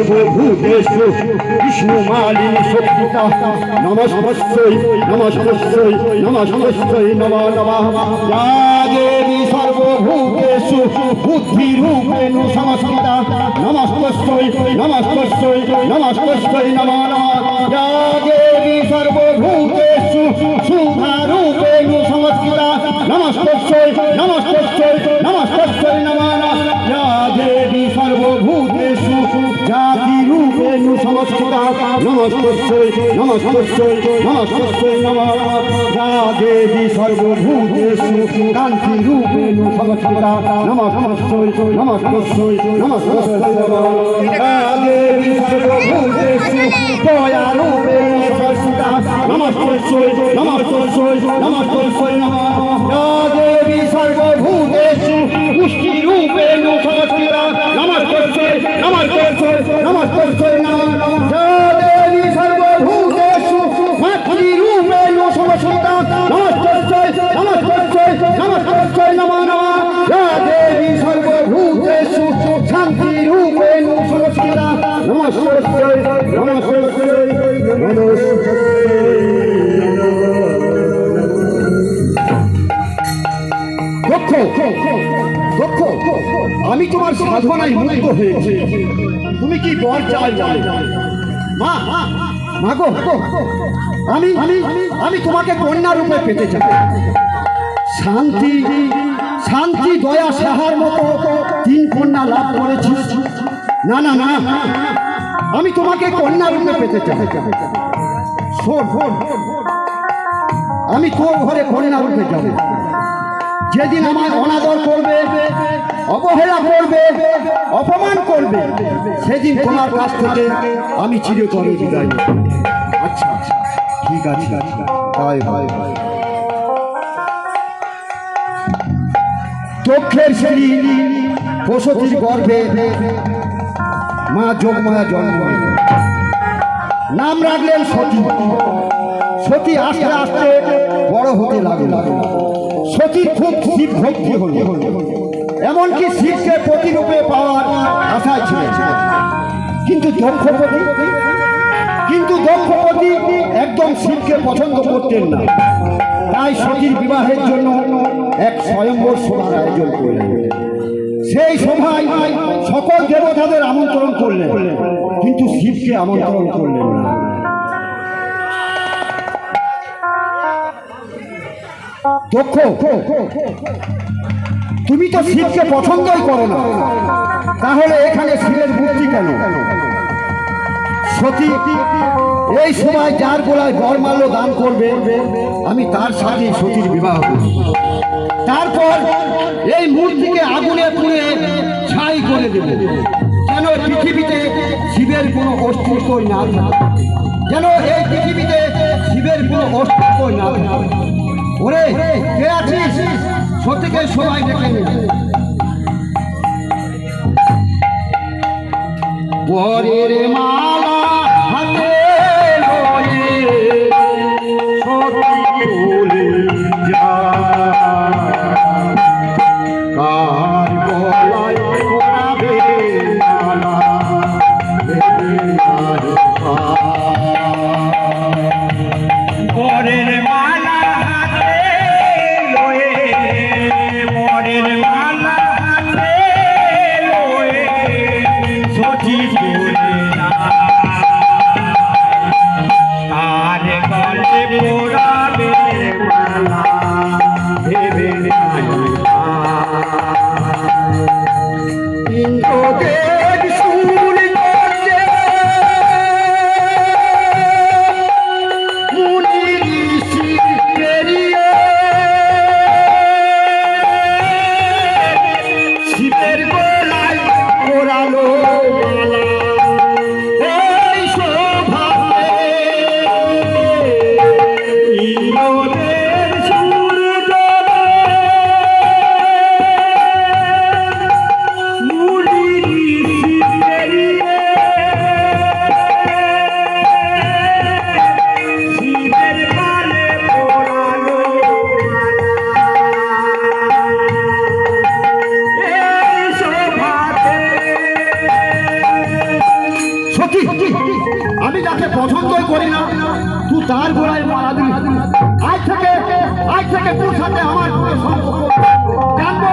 সর্বভূতেষু বিষ্ণুমালিনী শক্তিতা নমস্মস্যৈ নমস্মস্যৈ নমস্মস্যৈ নমো নমঃ। या देवी सर्वभूतेषु बुद्धिरूपेण संस्थिता नमस्ते नमस्ते नमस्ते नमो नमः। या देवी सर्वभूतेषु शुभारूपेण संस्थिता नमस्ते नमस्ते नमस्ते नमो नमः। या देवी सर्वभूतेषु जातिरूपेण संस्थिता नमस्ते नमस्ते नमस्ते नमो नमः। या देवी सर्वभूतेषु कान्तिरूपेण संस्थिता नमस्ते नमस्ते नमस्ते नमो नमः। या देवी सर्वभूतेषु दयारूपेण संस्थिता नमस्ते नमस्ते नमस्ते नमो नमः। या देवी सर्वभूतेषु पुष्टिरूपेण संस्थिता नमस्ते नमस्ते नमस्ते नमो नमः। या देवी सर्वभूतेषु मातृरूपेण संस्थिता नमस्ते नमस्ते नमस्ते नमो नमः। या देवी सर्वभूतेषु शान्तिरूपेण संस्थिता नमस्ते नमस्ते नमस्ते। দেখো আমি তোমার সাধনায় মুগ্ধ হয়েছি। তুমি কি বর চাই? মা মা গো, আমি আমি তোমাকে কন্যা রূপে পেতে চাই। শান্তি শান্তি দয়া সাহার মতো 3 কন্যা লাভ করেছি। না না না, আমি তোমাকে কন্যা রূপে পেতে চাই। শোন, আমি তোর ঘরে কন্যা রূপে যাব। যেদিন আমায় অনাদর করবে, অবহেলা করবে, অপমান করবে, সেদিন তোমার কাছ থেকে আমি চিরতরে বিদায়। আচ্ছা ঠিক আছে, তাই ভাই। দক্ষের শ্রেণী বসতির গর্ভে মা যোগমায়া জন্ম নিলেন। নাম রাখলেন সতী। সতী আস্তে আস্তে বড় হতে লাগল। সতীর খুব শিব ভক্তি হল, এমনকি শিবকে প্রতিরূপে পাওয়ার আশায় ছিলেন। কিন্তু দক্ষপতি একদম শিবকে পছন্দ করতেন না। তাই সতীর বিবাহের জন্য এক স্বয়ম্বর সভার আয়োজন করলেন। সেই সভায় সকল দেবতাদের আমন্ত্রণ করলেন, কিন্তু শিবকে আমন্ত্রণ করলেন না। দক্ষ, তুমি তো শিবকে পছন্দই করো না, তাহলে এখানে শিবের মূর্তি কেন? সতী এই সময় যার গোলায় বরমাল্য দান করবে, আমি তার সাথে সতীর বিবাহ করব। তারপর এই মূর্তিকে আগুনে পুড়ে ছাই করে দেব, যেন পৃথিবীতে শিবের কোনো অস্তিত্বই না থাকে। যেন এই পৃথিবীতে শিবের কোনো অস্তিত্বই না থাকে। ওরে কে আছিস? সতীকে সবাই ডেকে নিয়ে বরের মালা হাতে লয়ে সতী চলে যায়। কার গলায় পরাবে মালা বরের মালা হাতে লয়ে, বরের মালা হাতে লয়ে সতী চলে তার গলে পরাবে মালা ভেবে ইন্দ্রদেব সুর করছে, মুনি ঋষি পেরিয়ে সত্যি আমি যাকে পছন্দই করি না তুই তার গোড়ায় মারা দিলি। আজ থেকে তোর সাথে আমার কোনো সম্পর্ক জানবো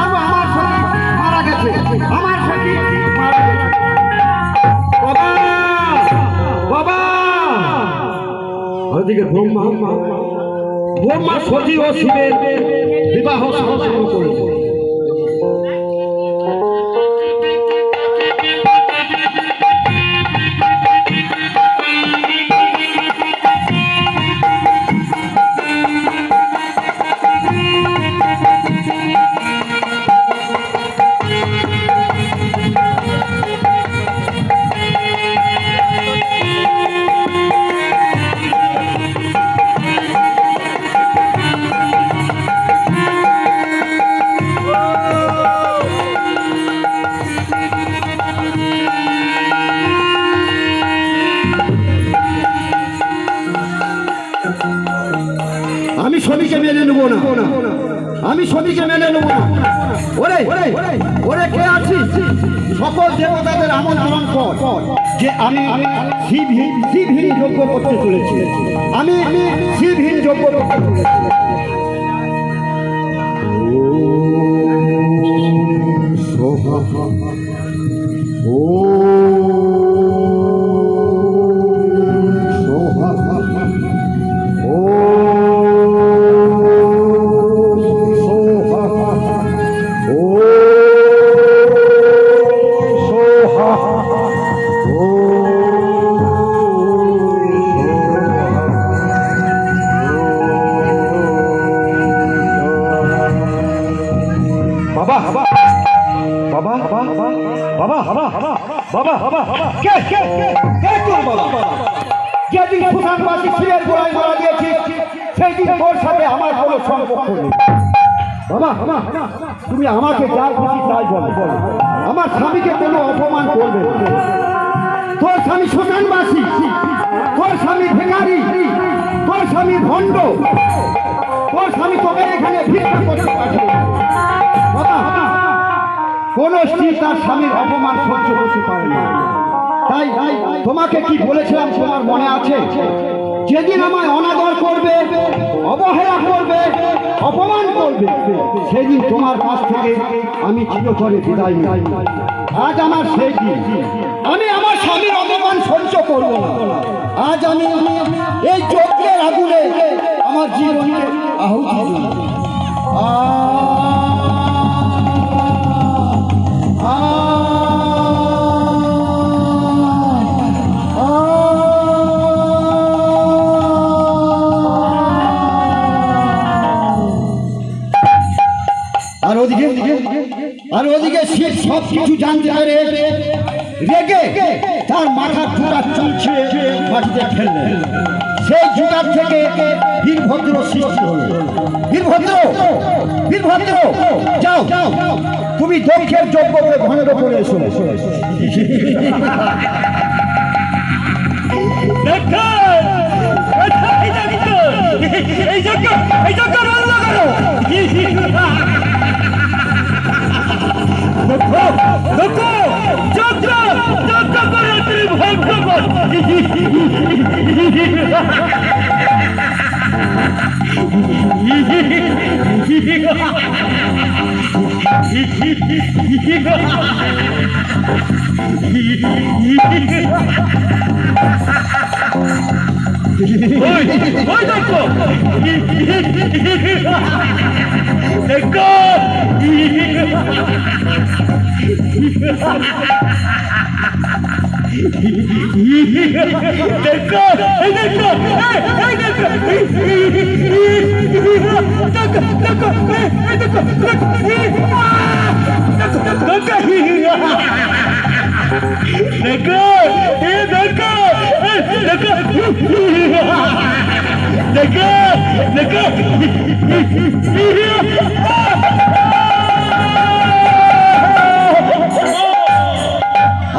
আমার সখী মারা গেছে, আমার সখী মারা গেছে। বাবা বাবা ওদিকে ব্রহ্মা সতী ও শিবের বিবাহ সম্পন্ন করেছে। আমি সতীকে মেনে নেব না, আমি সতীকে মেনে নেব না। ওরে ওরে কে আছিস? সকল দেবতাদের আমন্ত্রণ কর যে আমি শিবহীন যজ্ঞ করতে চলেছি, আমি শিবহীন যজ্ঞ করতে চলেছি। যেদিন সুশানবাসী শিবের গোড়ায় মারা দিয়েছিস সেই দিন তোর সাথে আমার কোনো সম্পর্ক নেই। বাবা তুমি আমাকে যা খুশি তাই বলো, আমার স্বামীকে কোনো অপমান করবে। তোর স্বামী সুশানবাসী, তোর স্বামী ভিখারি, তোর স্বামী ভণ্ড, তোর স্বামী তোকে এখানে ভিক্ষা করতে পারবে। বাবা কোন স্ত্রী তার স্বামীর অপমান সহ্য করতে পারে না। তাই তোমাকে কি বলেছিলাম তোমার মনে আছে? যেদিন আমায় অনাদর করবে, অবহেলা করবে, অপমান করবে, সেদিন তোমার কাছ থেকে আমি চিরতরে বিদায় নিই। আজ আমার সেই দিন, আমি আমার স্বামীর অপমান সহ্য করব না। আজ আমি এই যজ্ঞের আগুনে আমার জীবনকে আহুতি দিই। আর ওদিকে শিব সব কিছু জানতে পেরে রেগে তার মাথার জুতার চুল ছিঁড়ে মাটিতে ফেললেন। সেই জুতার থেকে বীরভদ্র সৃষ্টি হলো। বীরভদ্র যাও তুমি দক্ষের যজ্ঞকে ভঙ্গ করে এসো।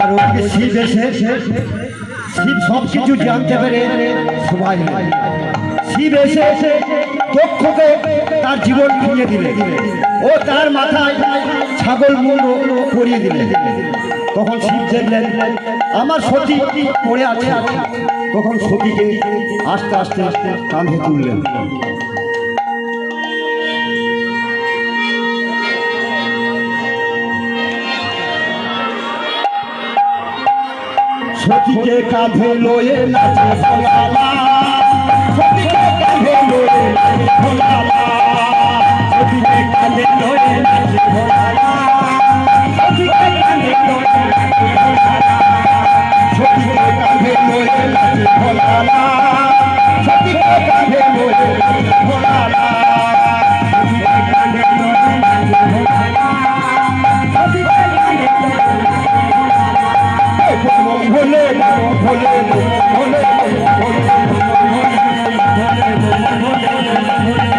আর ওকে শিব এসে শিব সব কিছু জানতে পেরে সবাই শিব এসে দক্ষকে তার জীবন ফিরিয়ে দিলে ও তার মাথায় ছাগল মুন্ড পরিয়ে দিলে। তখন শিব দেখলেন আমার সতী পড়ে আছে, তখন সতীকে আস্তে আস্তে আস্তে কাঁধে তুললেন। সতীকে কাঁধে লয়ে নাচে ভোলালা, সতীকে কাঁধে লয়ে নাচে ভোলালা, সতীকে কাঁধে লয়ে নাচে ভোলালা, সতীকে কাঁধে লয়ে নাচে ভোলালা, সতীকে কাঁধে লয়ে নাচে ভোলালা, সতীকে কাঁধে লয়ে নাচে ভোলালা, সতীকে কাঁধে লয়ে নাচে ভোলালা, সতীকে কাঁধে লয়ে ভোলে ভোলে ভোলে ভোলে ভোলে ভোলে ভোলে ভোলে ভোলে ভোলে